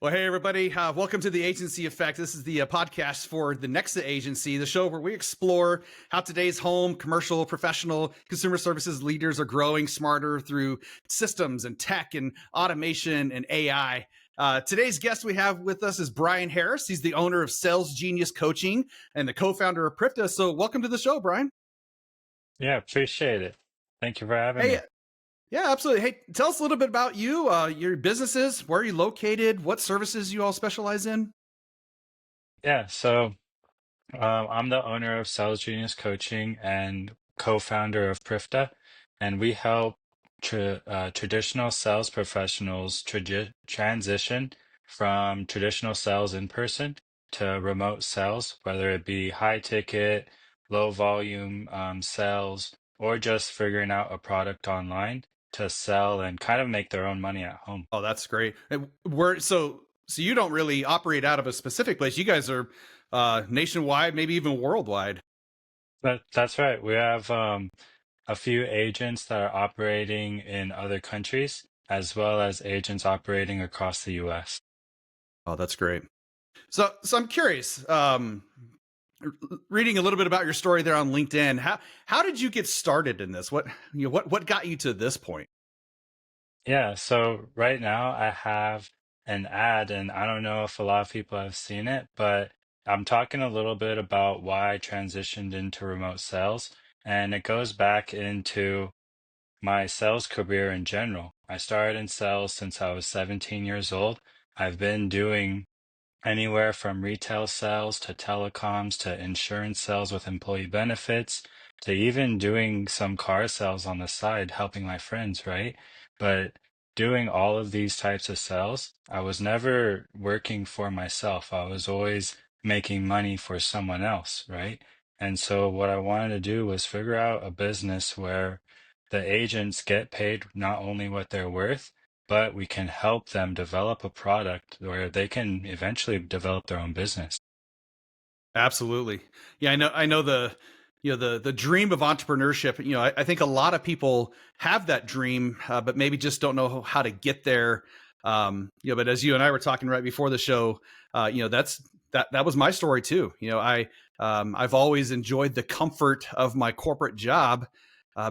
Well, hey, everybody. Welcome to the Agency Effect. This is the podcast for the Next Agency, the show where we explore how today's home, commercial, professional, consumer services leaders are growing smarter through systems and tech and automation and AI. Today's guest we have with us is Bryan Harris. He's the owner of Sales Genius Coaching and the co-founder of PRIFTA. So welcome to the show, Bryan. Yeah, appreciate it. Thank you for having Hey, me. yeah, absolutely. Hey, tell us a little bit about you, your businesses, where are you located, what services you all specialize in? Yeah, so I'm the owner of Sales Genius Coaching and co-founder of PRIFTA, and we help traditional sales professionals transition from traditional sales in person to remote sales, whether it be high ticket, low volume sales, or just figuring out a product online to sell and kind of make their own money at home. Oh, that's great. And we're so you don't really operate out of a specific place. You guys are nationwide, maybe even worldwide. That's right. We have a few agents that are operating in other countries, as well as agents operating across the US. Oh, that's great. So I'm curious. Reading a little bit about your story there on LinkedIn, how did you get started in this? What got you to this point? Yeah, so right now I have an ad, and I don't know if a lot of people have seen it, but I'm talking a little bit about why I transitioned into remote sales, and it goes back into my sales career in general. I started in sales since I was 17 years old. I've been doing anywhere from retail sales to telecoms to insurance sales with employee benefits to even doing some car sales on the side, helping my friends, right? But doing all of these types of sales, I was never working for myself. I was always making money for someone else, right? And so what I wanted to do was figure out a business where the agents get paid not only what they're worth, but we can help them develop a product where they can eventually develop their own business. Absolutely. Yeah, I know the dream of entrepreneurship. I think a lot of people have that dream, but maybe just don't know how to get there. But as you and I were talking right before the show, that was my story too. I've always enjoyed the comfort of my corporate job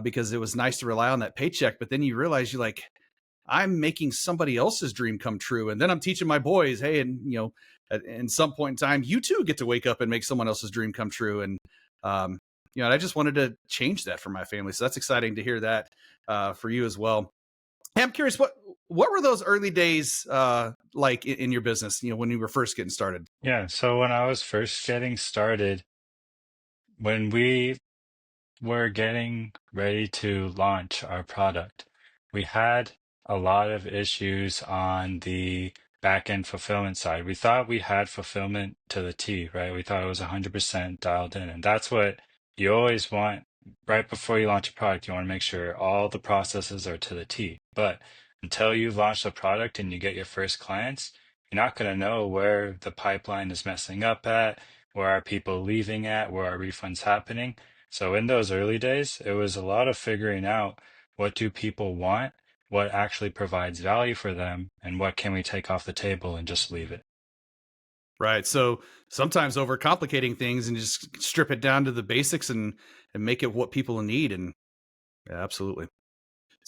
because it was nice to rely on that paycheck. But then you realize you're like, I'm making somebody else's dream come true. And then I'm teaching my boys, hey, and at some point in time, you too get to wake up and make someone else's dream come true. And um, and I just wanted to change that for my family. So that's exciting to hear that for you as well. Hey, I'm curious, what were those early days like in your business? When you were first getting started. Yeah, so when I was first getting started, when we were getting ready to launch our product, we had a lot of issues on the back end fulfillment side. We thought we had fulfillment to the T, right? We thought it was 100% dialed in. And that's what you always want right before you launch a product. You want to make sure all the processes are to the T. But until you've launched a product and you get your first clients, you're not going to know where the pipeline is messing up at, where are people leaving at, where are refunds happening. So in those early days, it was a lot of figuring out what do people want, what actually provides value for them, and what can we take off the table and just leave it. Right. So sometimes overcomplicating things and just strip it down to the basics and make it what people need. And yeah, absolutely.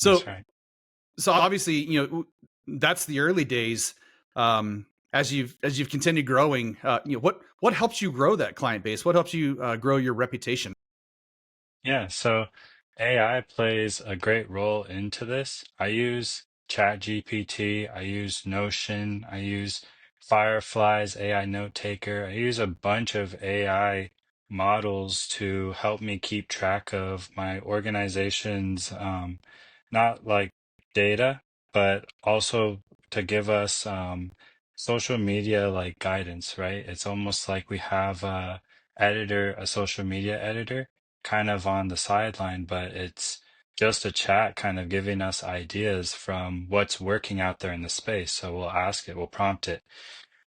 That's So right. so obviously, that's the early days. As you've continued growing, what helps you grow that client base? What helps you grow your reputation? Yeah, so AI plays a great role into this. I use ChatGPT, I use Notion, I use Fireflies, AI Note Taker. I use a bunch of AI models to help me keep track of my organization's not like data, but also to give us social media like guidance, right? It's almost like we have a editor, a social media editor kind of on the sideline, but it's just a chat kind of giving us ideas from what's working out there in the space. So we'll ask it, we'll prompt it.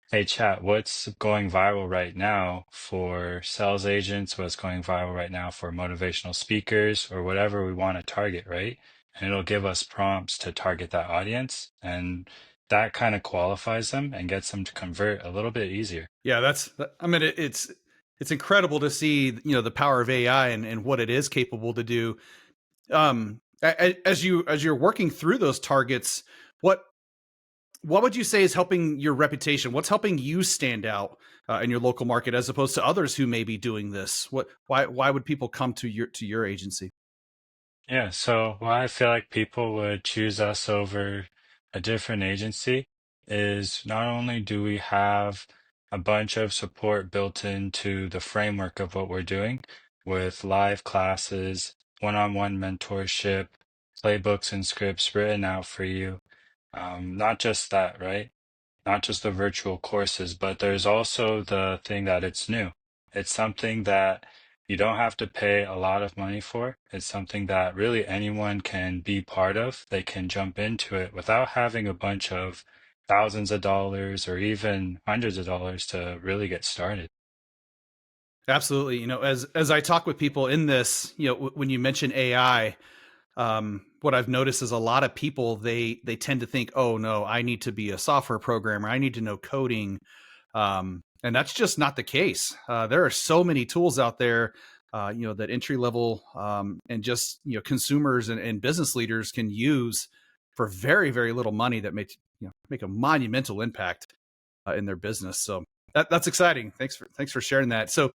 Hey, chat, what's going viral right now for sales agents? What's going viral right now for motivational speakers or whatever we want to target, right? And it'll give us prompts to target that audience. And that kind of qualifies them and gets them to convert a little bit easier. Yeah, I mean, it's incredible to see, the power of AI and what it is capable to do. As you're working through those targets, what what would you say is helping your reputation? What's helping you stand out in your local market as opposed to others who may be doing this? Why would people come to your agency? Yeah, so why I feel like people would choose us over a different agency is not only do we have a bunch of support built into the framework of what we're doing with live classes, one-on-one mentorship, playbooks and scripts written out for you. Not just that, right? Not just the virtual courses, but there's also the thing that it's new. It's something that you don't have to pay a lot of money for. It's something that really anyone can be part of. They can jump into it without having a bunch of thousands of dollars or even hundreds of dollars to really get started. Absolutely. As I talk with people in this, when you mention AI, what I've noticed is a lot of people they tend to think, oh no, I need to be a software programmer, I need to know coding, and that's just not the case. There are so many tools out there, that entry level and just consumers and business leaders can use for very very little money that make a monumental impact in their business. So that's exciting. Thanks for sharing that. So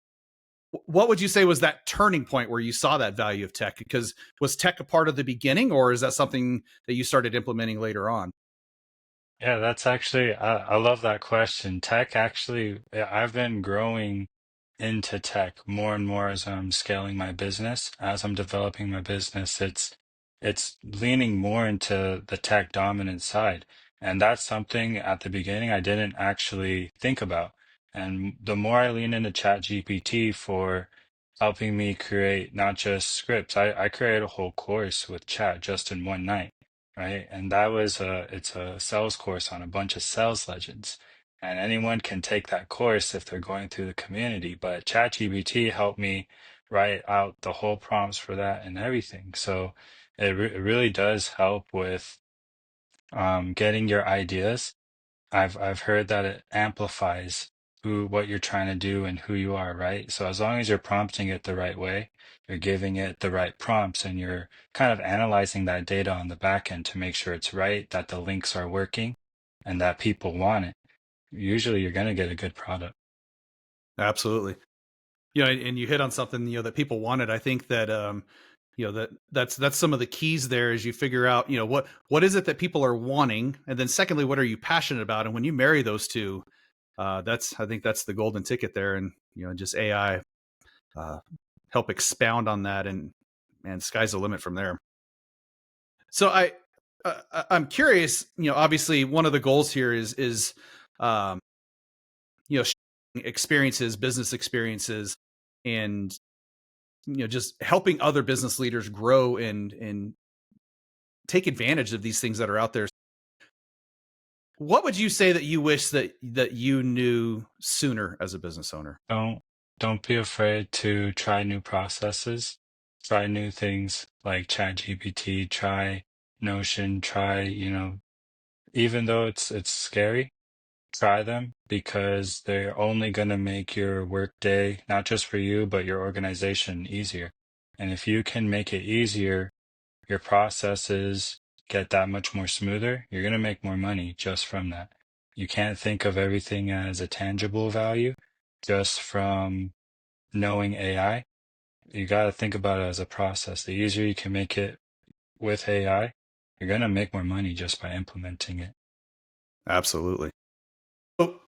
what would you say was that turning point where you saw that value of tech? Because was tech a part of the beginning, or is that something that you started implementing later on? Yeah, that's actually, I love that question. Tech actually, yeah, I've been growing into tech more and more as I'm scaling my business, as I'm developing my business. It's leaning more into the tech dominant side. And that's something at the beginning I didn't actually think about. And the more I lean into ChatGPT for helping me create not just scripts, I created a whole course with Chat just in one night, right? And it's a sales course on a bunch of sales legends. And anyone can take that course if they're going through the community. But ChatGPT helped me write out the whole prompts for that and everything. So it really does help with getting your ideas. I've heard that it amplifies what you're trying to do and who you are, right? So as long as you're prompting it the right way, you're giving it the right prompts, and you're kind of analyzing that data on the back end to make sure it's right, that the links are working, and that people want it. Usually, you're going to get a good product. Absolutely. And you hit on something that people wanted. I think that that's some of the keys there as you figure out what is it that people are wanting, and then secondly, what are you passionate about? And when you marry those two, that's I think that's the golden ticket there, and just AI uh, help expound on that, and sky's the limit from there. So I'm curious. Obviously, one of the goals here is um, sharing experiences, business experiences, and just helping other business leaders grow and take advantage of these things that are out there. What would you say that you wish that you knew sooner as a business owner? Don't don't be afraid to try new processes, try new things like ChatGPT, try Notion, try, even though it's scary, try them because they're only going to make your workday, not just for you, but your organization easier. And if you can make it easier, your processes get that much more smoother, you're going to make more money just from that. You can't think of everything as a tangible value just from knowing AI. You got to think about it as a process. The easier you can make it with AI, you're going to make more money just by implementing it. Absolutely. So,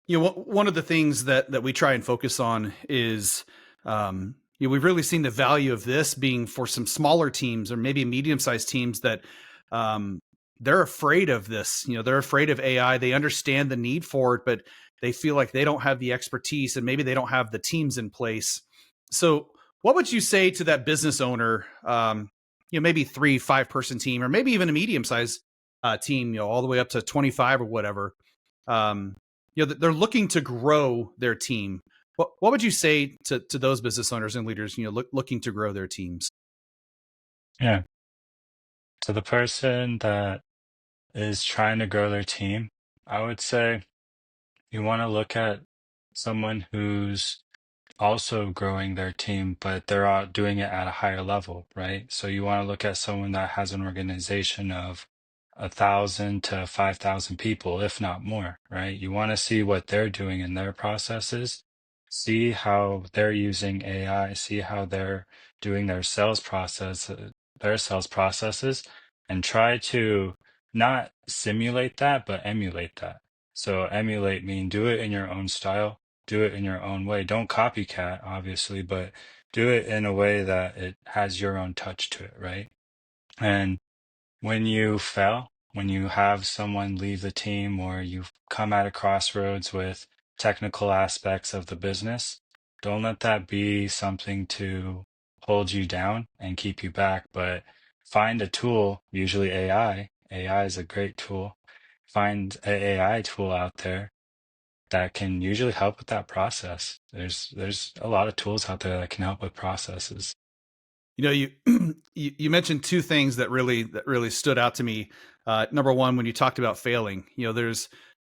one of the things that we try and focus on is, we've really seen the value of this being for some smaller teams or maybe medium-sized teams that um, they're afraid of this. They're afraid of AI. They understand the need for it, but they feel like they don't have the expertise and maybe they don't have the teams in place. So, what would you say to that business owner? Maybe 3, 5 person team, or maybe even a medium-sized team. All the way up to 25 or whatever. Um, they're looking to grow their team. What would you say to those business owners and leaders looking to grow their teams? Yeah. So the person that is trying to grow their team, I would say you want to look at someone who's also growing their team, but they're all doing it at a higher level, right? So you want to look at someone that has an organization of 1,000 to 5,000 people, if not more, right? You want to see what they're doing in their processes, see how they're using AI, see how they're doing their sales processes, and try to not simulate that, but emulate that. So emulate mean do it in your own style, do it in your own way. Don't copycat, obviously, but do it in a way that it has your own touch to it, right? And when you fail, when you have someone leave the team or you've come at a crossroads with technical aspects of the business, don't let that be something to hold you down and keep you back, but find a tool, usually AI. AI is a great tool. Find an AI tool out there that can usually help with that process. There's a lot of tools out there that can help with processes. You know, you you mentioned two things that really stood out to me. Number one, when you talked about failing,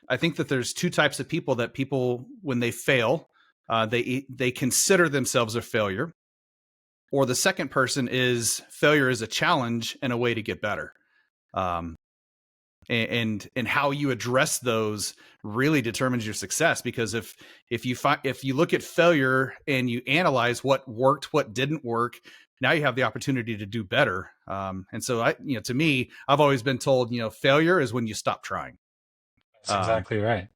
I think that there's two types of people. That people, when they fail, they consider themselves a failure, or the second person is failure is a challenge and a way to get better. Um, and how you address those really determines your success, because if you look at failure and you analyze what worked, what didn't work, now you have the opportunity to do better. And so to me, I've always been told, failure is when you stop trying. That's um, exactly right.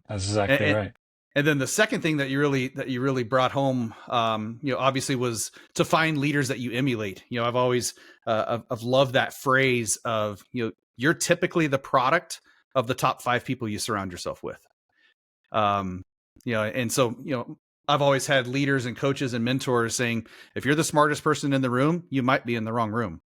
That's exactly and, right. and then the second thing that you really brought home, obviously, was to find leaders that you emulate. I've always I've loved that phrase of, you're typically the product of the top five people you surround yourself with. Um, and so, I've always had leaders and coaches and mentors saying, if you're the smartest person in the room, you might be in the wrong room.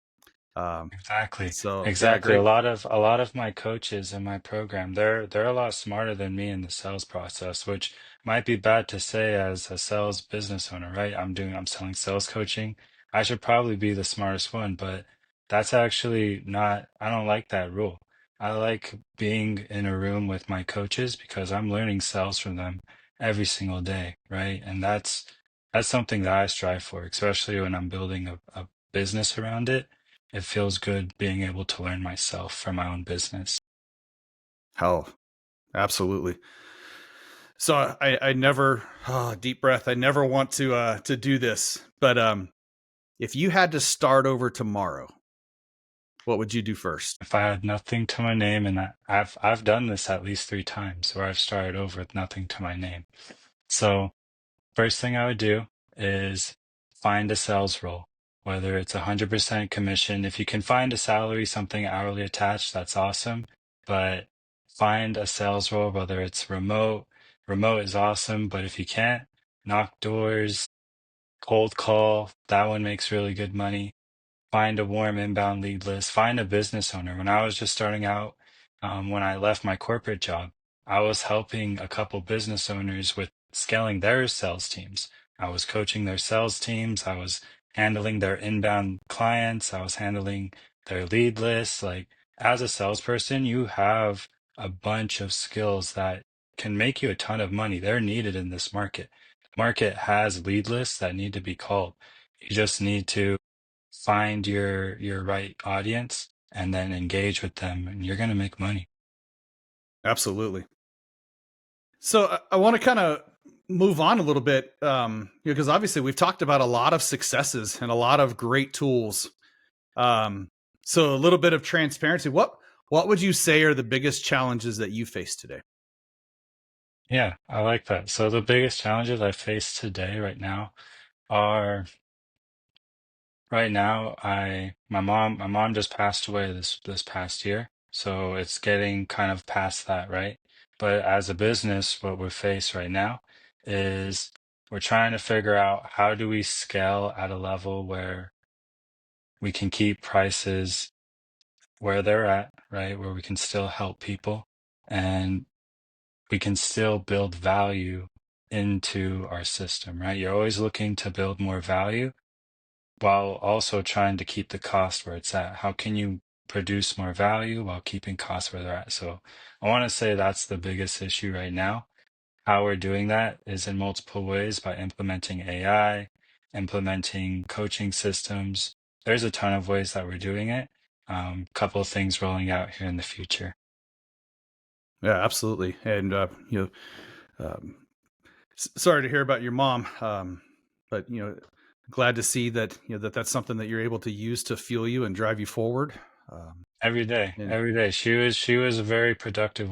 Um, Exactly. so yeah, Exactly. great. A lot of my coaches in my program, they're a lot smarter than me in the sales process, which might be bad to say as a sales business owner, right? I'm selling sales coaching. I should probably be the smartest one, but that's actually not, I don't like that rule. I like being in a room with my coaches because I'm learning sales from them every single day, right? And that's something that I strive for, especially when I'm building a business around it. It feels good being able to learn myself from my own business. Hell, absolutely. So I never, deep breath. I never want to do this, but if you had to start over tomorrow, what would you do first? If I had nothing to my name, and I've done this at least 3 times where I've started over with nothing to my name. So first thing I would do is find a sales role, whether it's 100% commission. If you can find a salary, something hourly attached, that's awesome. But find a sales role, whether it's remote. Remote is awesome, but if you can't, knock doors, cold call, that one makes really good money. Find a warm inbound lead list, find a business owner. When I was just starting out, when I left my corporate job, I was helping a couple business owners with scaling their sales teams. I was coaching their sales teams. I was handling their inbound clients. I was handling their lead lists. Like, as a salesperson, you have a bunch of skills that can make you a ton of money. They're needed in this market. The market has lead lists that need to be called. You just need to find your right audience and then engage with them, and you're going to make money. Absolutely. So I want to kind of move on a little bit, because obviously we've talked about a lot of successes and a lot of great tools. Um, so a little bit of transparency. What would you say are the biggest challenges that you face today? Yeah, I like that. So the biggest challenges I face today are right now I my mom just passed away this past year. So it's getting kind of past that, right? But as a business, what we face right now is we're trying to figure out how do we scale at a level where we can keep prices where they're at, right? Where we can still help people and we can still build value into our system, right? You're always looking to build more value while also trying to keep the cost where it's at. How can you produce more value while keeping costs where they're at. So I want to say that's the biggest issue right now. How we're doing that is in multiple ways by implementing AI, implementing coaching systems. There's a ton of ways that we're doing it. Couple of things rolling out here in the future. Yeah, absolutely. And um, sorry to hear about your mom, but glad to see that that's something that you're able to use to fuel you and drive you forward. Um, Every day, and every day. She was a very productive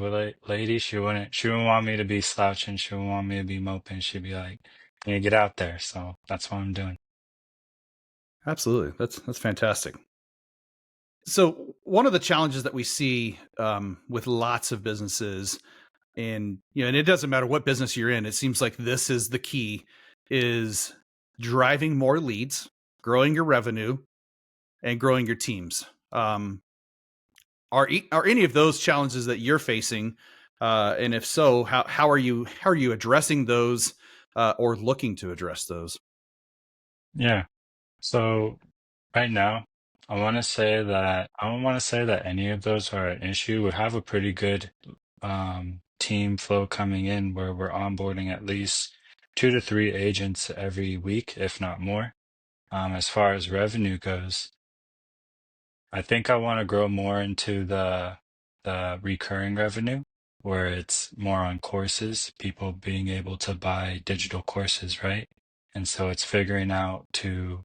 lady. She wouldn't want me to be slouching. She wouldn't want me to be moping. She'd be like, "You need to get out there." So that's what I'm doing. absolutely, that's fantastic. So one of the challenges that we see with lots of businesses, and and it doesn't matter what business you're in, it seems like this is the key, is driving more leads, growing your revenue, and growing your teams. Are any of those challenges that you're facing, and if so, how are you addressing those, or looking to address those? Yeah. So right now, I don't want to say that any of those are an issue. We have a pretty good team flow coming in where we're onboarding at least 2 to 3 agents every week, if not more. As far as revenue goes, I think I want to grow more into the recurring revenue, where it's more on courses, people being able to buy digital courses, right? And so it's figuring out to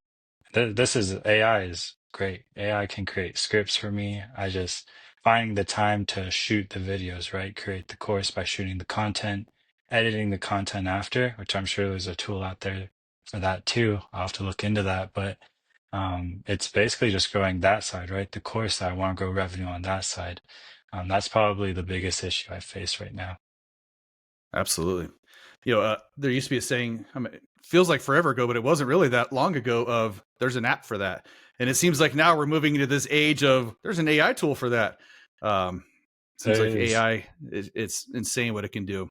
this is AI is great. AI can create scripts for me. I just finding the time to shoot the videos, right? Create the course by shooting the content, editing the content after, which I'm sure there's a tool out there for that too. I'll have to look into that. But it's basically just growing that side, right? The course, I want to grow revenue on that side. That's probably the biggest issue I face right now. Absolutely. There used to be a saying, I mean, it feels like forever ago, but it wasn't really that long ago, of there's an app for that. And it seems like now we're moving into this age of there's an AI tool for that. Um, Seems There like is AI, it's insane what it can do.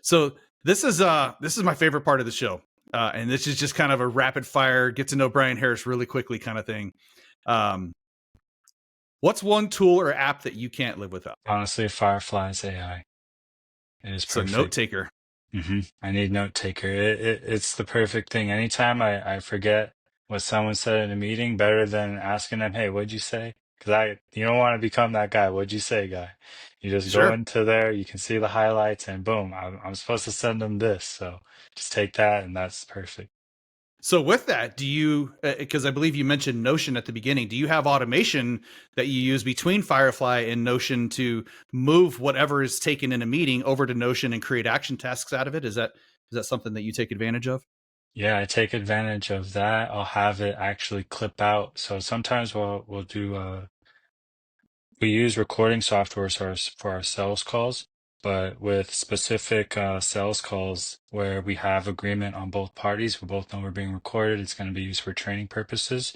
So this is my favorite part of the show. And this is just kind of a rapid fire, get to know Bryan Harris really quickly kind of thing. Um, what's one tool or app that you can't live without? honestly Fireflies AI. It is So note perfect. taker. I need note taker. It's the perfect thing. Anytime I forget what someone said in a meeting, better than asking them, "Hey, what'd you say?" Because you don't want to become that guy. What'd you say, guy? You just go Sure. into there, you can see the highlights, and boom, I'm supposed to send them this. So just take that, and that's perfect. So with that, do you, because I believe you mentioned Notion at the beginning, do you have automation that you use between Firefly and Notion to move whatever is taken in a meeting over to Notion and create action tasks out of it? Is that something that you take advantage of? Yeah, I take advantage of that. I'll have it actually clip out. So sometimes we'll do we use recording software for our sales calls, but with specific sales calls where we have agreement on both parties, we both know we're being recorded, it's going to be used for training purposes.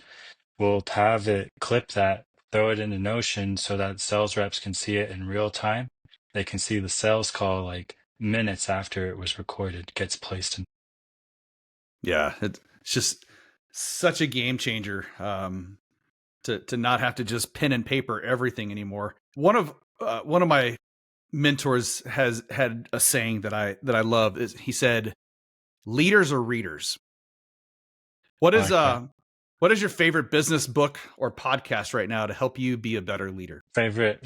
We'll have it clip that, throw it into Notion so that sales reps can see it in real time. They can see the sales call like minutes after it was recorded, gets placed in. Yeah, it's just such a game changer, to not have to just pen and paper everything anymore. One of my mentors has had a saying that I love. Is he said, "Leaders are readers." What I is like that. uh what is your favorite business book or podcast right now to help you be a better leader? Favorite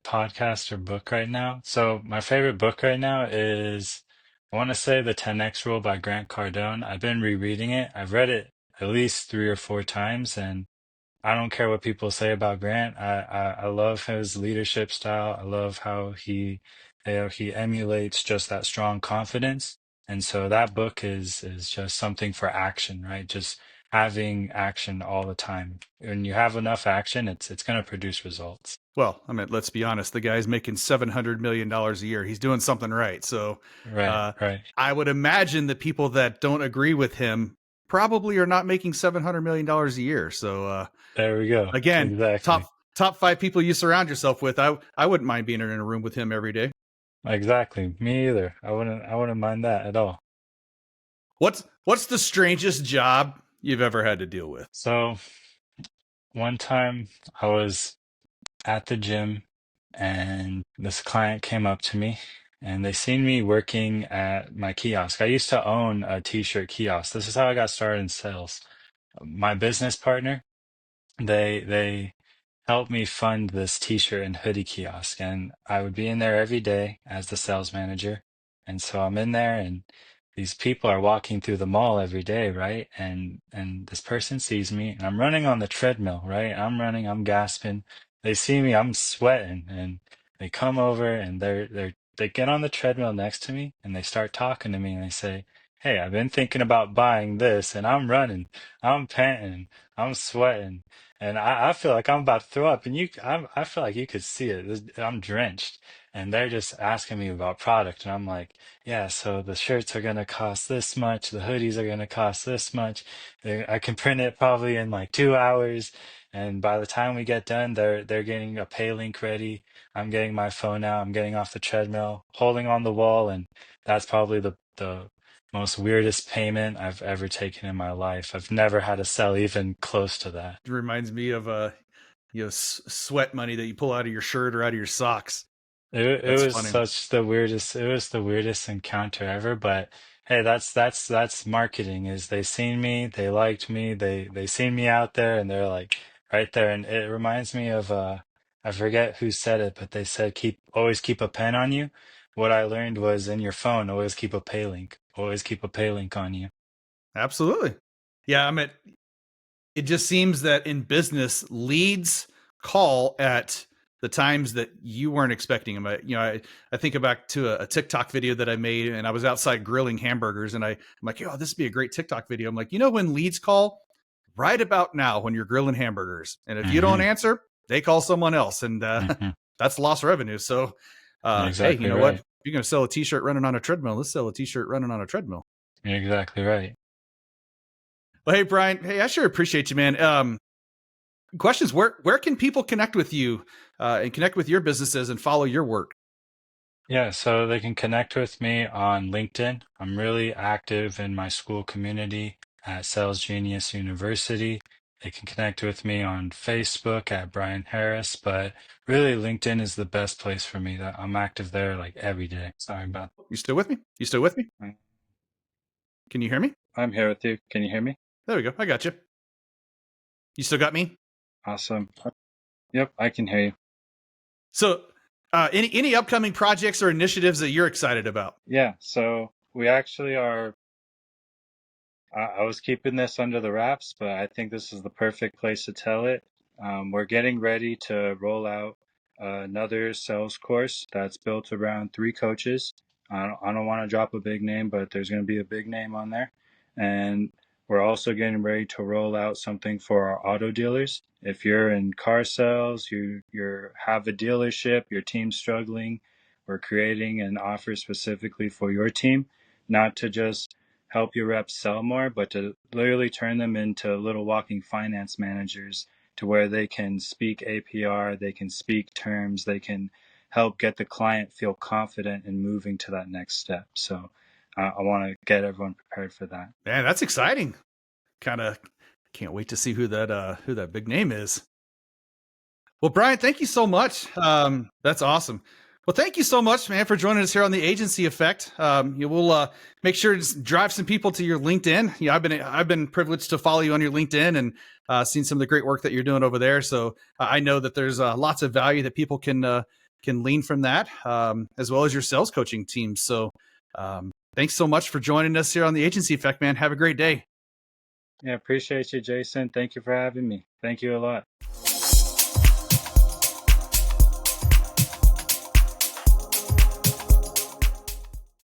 podcast or book right now? So my favorite book right now is I want to say The 10X Rule by Grant Cardone. I've been rereading it. I've read it at least 3 or 4 times, and I don't care what people say about Grant. I love his leadership style. I love how he emulates just that strong confidence. And so that book is just something for action, right? Just having action all the time. When you have enough action, it's going to produce results. Well, I mean, let's be honest. The guy's making $700 million a year. He's doing something right. So, Right, uh, right. I would imagine that people that don't agree with him probably are not making $700 million a year. So, There we go. again, top Exactly. top five people you surround yourself with. I wouldn't mind being in a room with him every day. Exactly. Me either. I wouldn't mind that at all. What's the strangest job you've ever had to deal with? So one time I was at the gym and this client came up to me and they seen me working at my kiosk. I used to own a t-shirt kiosk. This is how I got started in sales. My business partner, they helped me fund this t-shirt and hoodie kiosk, and I would be in there every day as the sales manager. And so I'm in there and these people are walking through the mall every day, right? And this person sees me and I'm running on the treadmill, right? I'm running, I'm gasping. They see me, I'm sweating, and they come over and they get on the treadmill next to me and they start talking to me and they say, "Hey, I've been thinking about buying this," and I'm running, I'm panting, I'm sweating. And I feel like I'm about to throw up, and I feel like you could see it. I'm drenched, and they're just asking me about product, and I'm like, yeah, so the shirts are gonna cost this much, the hoodies are gonna cost this much. I can print it probably in like 2 hours, and by the time we get done, they're getting a pay link ready. I'm getting my phone out, I'm getting off the treadmill, holding on the wall, and that's probably the most weirdest payment I've ever taken in my life. I've never had to sell even close to that. It reminds me of sweat money that you pull out of your shirt or out of your socks. It That's was funny. such the weirdest, it was the weirdest encounter ever, but hey, that's marketing. Is they seen me, they liked me, they seen me out there and they're like right there. And it reminds me of I forget who said it, but they said always keep a pen on you. What I learned was in your phone, always keep a pay link. Always keep a pay link on you. Absolutely. Yeah, I mean, it just seems that in business, leads call at the times that you weren't expecting them. I think back to a TikTok video that I made, and I was outside grilling hamburgers, and I'm like, "Oh, this would be a great TikTok video." I'm like, when leads call? Right about now when you're grilling hamburgers, and if you don't Hmm. answer, they call someone else, and Hmm. that's lost revenue. So, You're hey, you exactly know what? right. If you're going to sell a T-shirt running on a treadmill, let's sell a T-shirt running on a treadmill. You're exactly right. Well, hey, Bryan, hey, I sure appreciate you, man. Questions: Where can people connect with you and connect with your businesses and follow your work? Yeah, so they can connect with me on LinkedIn. I'm really active in my school community at Sales Genius University. They can connect with me on Facebook at Bryan Harris, but really LinkedIn is the best place for me. That I'm active there like every day. Sorry about You still with me? You still with me? that. Can you hear me? I'm here with you. Can you hear me? There we go. I got you. You still got me? Awesome. Yep, I can hear you. So, any upcoming projects or initiatives that you're excited about? Yeah, so we actually are I was keeping this under the wraps, but I think this is the perfect place to tell it. We're getting ready to roll out another sales course that's built around three coaches. I don't want to drop a big name, but there's going to be a big name on there. And we're also getting ready to roll out something for our auto dealers. If you're in car sales, you have a dealership, your team's struggling, we're creating an offer specifically for your team, not to just help your reps sell more, but to literally turn them into little walking finance managers to where they can speak APR, they can speak terms, they can help get the client feel confident in moving to that next step. So I want to get everyone prepared for that. Man, that's exciting. Kind of can't wait to see who that big name is. Well, Bryan, thank you so much. That's awesome. Well, thank you so much, man, for joining us here on the Agency Effect. You will make sure to drive some people to your LinkedIn. I've been privileged to follow you on your LinkedIn and seen some of the great work that you're doing over there. So I know that there's lots of value that people can lean from that, as well as your sales coaching team. So thanks so much for joining us here on the Agency Effect, man. Have a great day. Yeah, appreciate you, Jason. Thank you for having me. Thank you a lot.